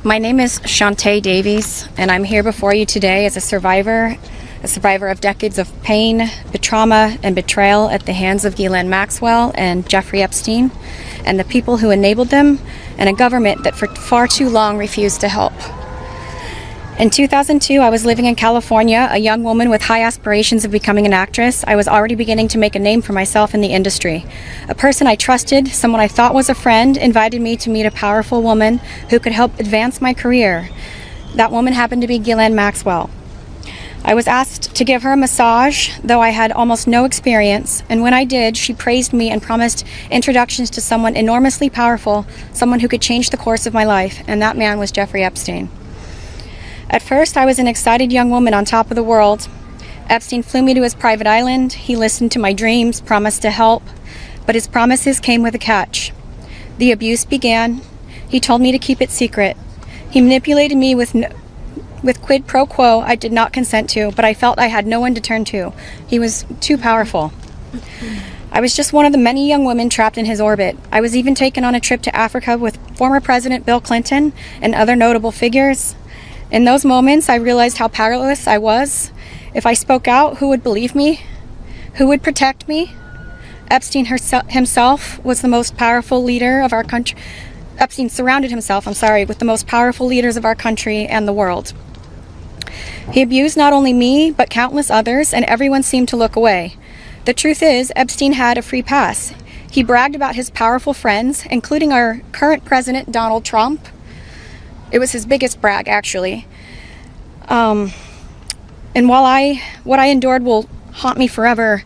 My name is Shante Davies, and I'm here before you today as a survivor of decades of pain, trauma, and betrayal at the hands of Ghislaine Maxwell and Jeffrey Epstein, and the people who enabled them, and a government that for far too long refused to help. In 2002, I was living in California, a young woman with high aspirations of becoming an actress. I was already beginning to make a name for myself in the industry. A person I trusted, someone I thought was a friend, invited me to meet a powerful woman who could help advance my career. That woman happened to be Ghislaine Maxwell. I was asked to give her a massage, though I had almost no experience, and when I did, she praised me and promised introductions to someone enormously powerful, someone who could change the course of my life, and that man was Jeffrey Epstein. At first, I was an excited young woman on top of the world. Epstein flew me to his private island. He listened to my dreams, promised to help, but his promises came with a catch. The abuse began. He told me to keep it secret. He manipulated me with quid pro quo I did not consent to, but I felt I had no one to turn to. He was too powerful. I was just one of the many young women trapped in his orbit. I was even taken on a trip to Africa with former President Bill Clinton and other notable figures. In those moments, I realized how powerless I was. If I spoke out, who would believe me? Who would protect me? Epstein himself was the most powerful leader of our country. Epstein surrounded himself, with the most powerful leaders of our country and the world. He abused not only me, but countless others, and everyone seemed to look away. The truth is, Epstein had a free pass. He bragged about his powerful friends, including our current president, Donald Trump. It was his biggest brag, actually. And while what I endured will haunt me forever,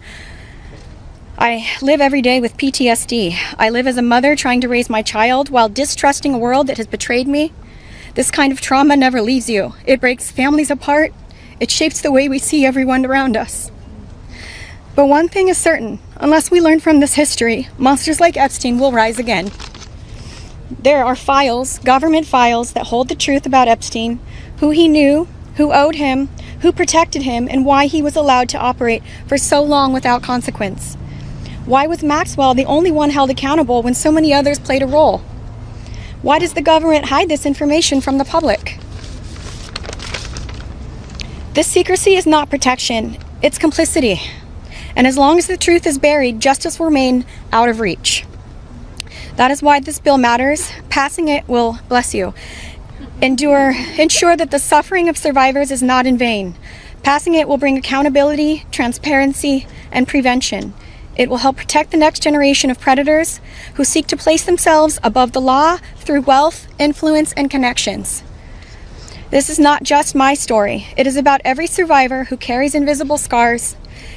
I live every day with PTSD. I live as a mother trying to raise my child while distrusting a world that has betrayed me. This kind of trauma never leaves you. It breaks families apart. It shapes the way we see everyone around us. But one thing is certain, unless we learn from this history, monsters like Epstein will rise again. There are files, government files, that hold the truth about Epstein, who he knew, who owed him, who protected him, and why he was allowed to operate for so long without consequence. Why was Maxwell the only one held accountable when so many others played a role? Why does the government hide this information from the public? This secrecy is not protection, it's complicity. And as long as the truth is buried, justice will remain out of reach. That is why this bill matters. Passing it will, bless you, ensure that the suffering of survivors is not in vain. Passing it will bring accountability, transparency, and prevention. It will help protect the next generation of predators who seek to place themselves above the law through wealth, influence, and connections. This is not just my story. It is about every survivor who carries invisible scars.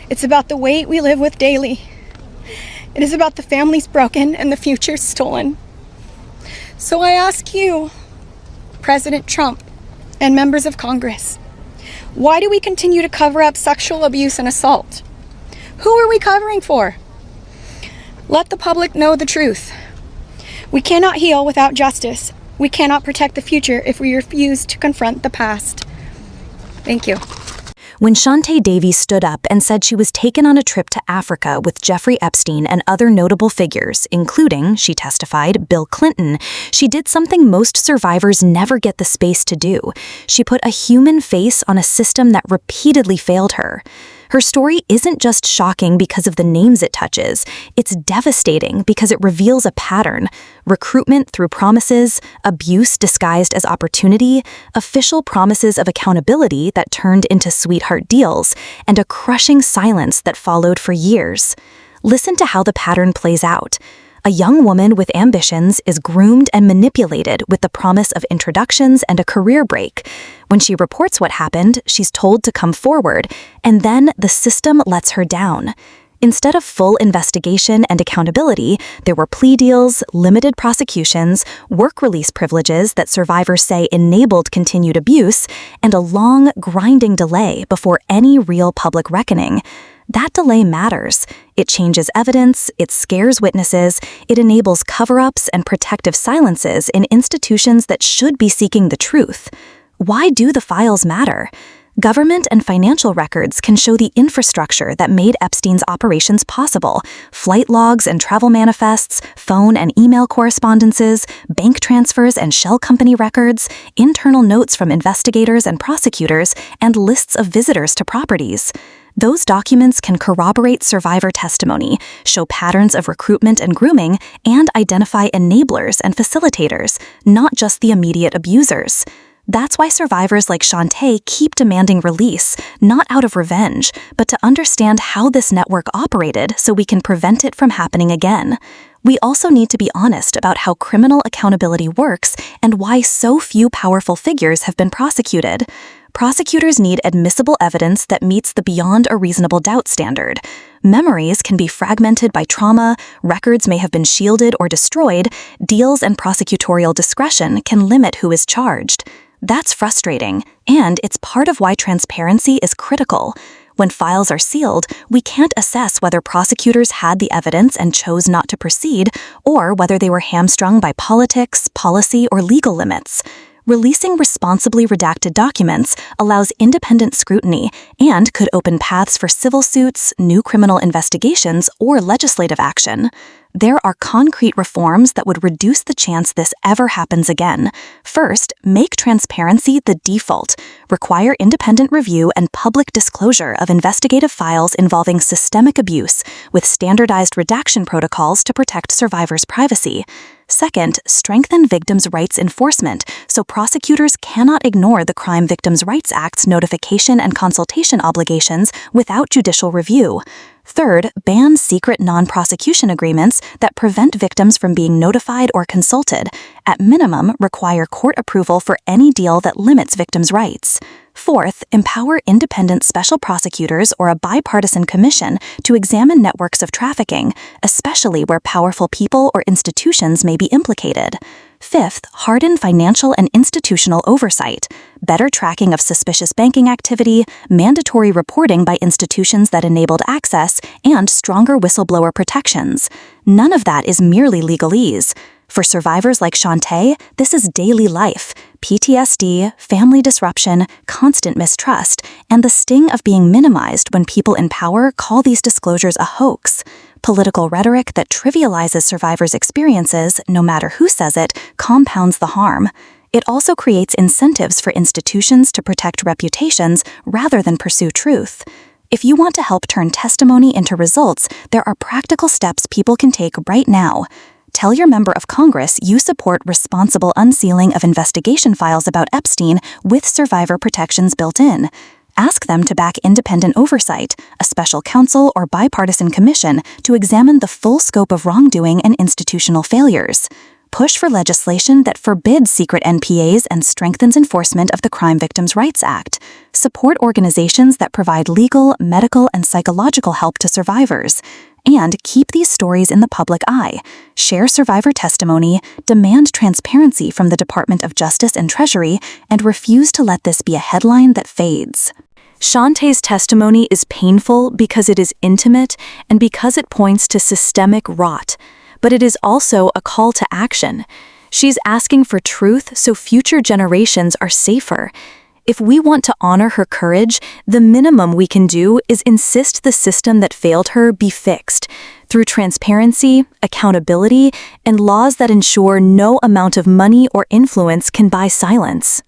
It's about the weight we live with daily. It is about the families broken and the futures stolen. So I ask you, President Trump and members of Congress, why do we continue to cover up sexual abuse and assault? Who are we covering for? Let the public know the truth. We cannot heal without justice. We cannot protect the future if we refuse to confront the past. Thank you. When Shante Davies stood up and said she was taken on a trip to Africa with Jeffrey Epstein and other notable figures, including, she testified, Bill Clinton, she did something most survivors never get the space to do. She put a human face on a system that repeatedly failed her. Her story isn't just shocking because of the names it touches, it's devastating because it reveals a pattern: recruitment through promises, abuse disguised as opportunity, official promises of accountability that turned into sweetheart deals, and a crushing silence that followed for years. Listen to how the pattern plays out. A young woman with ambitions is groomed and manipulated with the promise of introductions and a career break. When she reports what happened, she's told to come forward, and then the system lets her down. Instead of full investigation and accountability, there were plea deals, limited prosecutions, work release privileges that survivors say enabled continued abuse, and a long, grinding delay before any real public reckoning. That delay matters. It changes evidence, it scares witnesses, it enables cover-ups and protective silences in institutions that should be seeking the truth. Why do the files matter? Government and financial records can show the infrastructure that made Epstein's operations possible: flight logs and travel manifests, phone and email correspondences, bank transfers and shell company records, internal notes from investigators and prosecutors, and lists of visitors to properties. Those documents can corroborate survivor testimony, show patterns of recruitment and grooming, and identify enablers and facilitators, not just the immediate abusers. That's why survivors like Shante keep demanding release, not out of revenge, but to understand how this network operated so we can prevent it from happening again. We also need to be honest about how criminal accountability works and why so few powerful figures have been prosecuted. Prosecutors need admissible evidence that meets the beyond a reasonable doubt standard. Memories can be fragmented by trauma, records may have been shielded or destroyed, deals and prosecutorial discretion can limit who is charged. That's frustrating, and it's part of why transparency is critical. When files are sealed, we can't assess whether prosecutors had the evidence and chose not to proceed, or whether they were hamstrung by politics, policy, or legal limits. Releasing responsibly redacted documents allows independent scrutiny and could open paths for civil suits, new criminal investigations, or legislative action. There are concrete reforms that would reduce the chance this ever happens again. First, make transparency the default. Require independent review and public disclosure of investigative files involving systemic abuse, with standardized redaction protocols to protect survivors' privacy. Second, strengthen victims' rights enforcement so prosecutors cannot ignore the Crime Victims' Rights Act's notification and consultation obligations without judicial review. Third, ban secret non-prosecution agreements that prevent victims from being notified or consulted. At minimum, require court approval for any deal that limits victims' rights. Fourth, empower independent special prosecutors or a bipartisan commission to examine networks of trafficking, especially where powerful people or institutions may be implicated. Fifth, harden financial and institutional oversight, better tracking of suspicious banking activity, mandatory reporting by institutions that enabled access, and stronger whistleblower protections. None of that is merely legalese. For survivors like Shante, this is daily life: PTSD, family disruption, constant mistrust, and the sting of being minimized when people in power call these disclosures a hoax. Political rhetoric that trivializes survivors' experiences, no matter who says it, compounds the harm. It also creates incentives for institutions to protect reputations rather than pursue truth. If you want to help turn testimony into results, there are practical steps people can take right now. Tell your member of Congress you support responsible unsealing of investigation files about Epstein with survivor protections built in. Ask them to back independent oversight, a special counsel or bipartisan commission to examine the full scope of wrongdoing and institutional failures. Push for legislation that forbids secret NPAs and strengthens enforcement of the Crime Victims' Rights Act. Support organizations that provide legal, medical, and psychological help to survivors. And keep these stories in the public eye. Share survivor testimony, demand transparency from the Department of Justice and Treasury, and refuse to let this be a headline that fades. Shante's testimony is painful because it is intimate and because it points to systemic rot. But it is also a call to action. She's asking for truth so future generations are safer. If we want to honor her courage, the minimum we can do is insist the system that failed her be fixed, through transparency, accountability, and laws that ensure no amount of money or influence can buy silence.